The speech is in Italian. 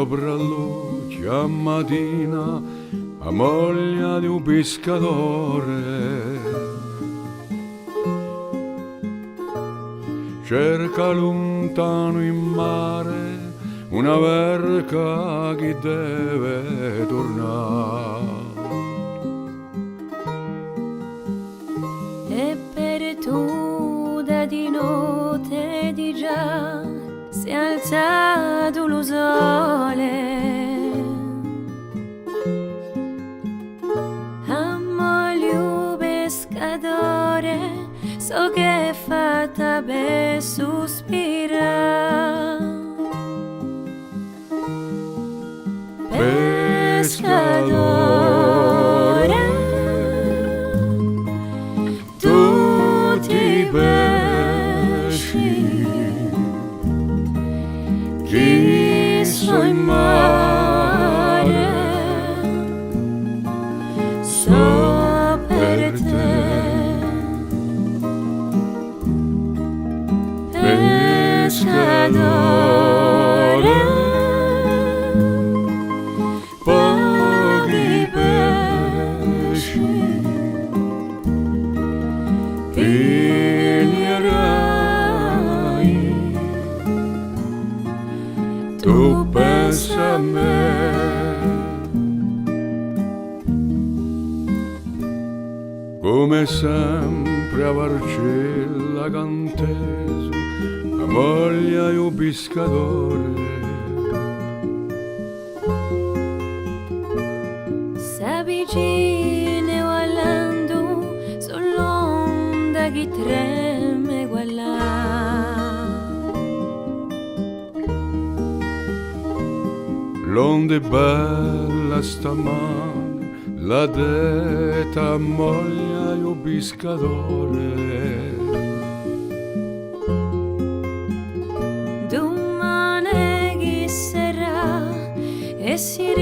sopra luce a mattina a moglie di un pescatore. Cerca lontano in mare una verca che deve tornare. E per tu da di notte di già si è alzato lo sole. Ammoglio pescatore, so che è fatta per sospirare. Pescatore, tutti i pesci che sono in mare so per te. Pescatore, pochi pesci piglierai, tu pensa a me. Come sempre a Varcella canteso la moglie di un pescatore. S'avvicina guardando sull'onda che treme quella. L'onda è bella stamane, la detta moglie di un pescatore. Domani chi sarà e si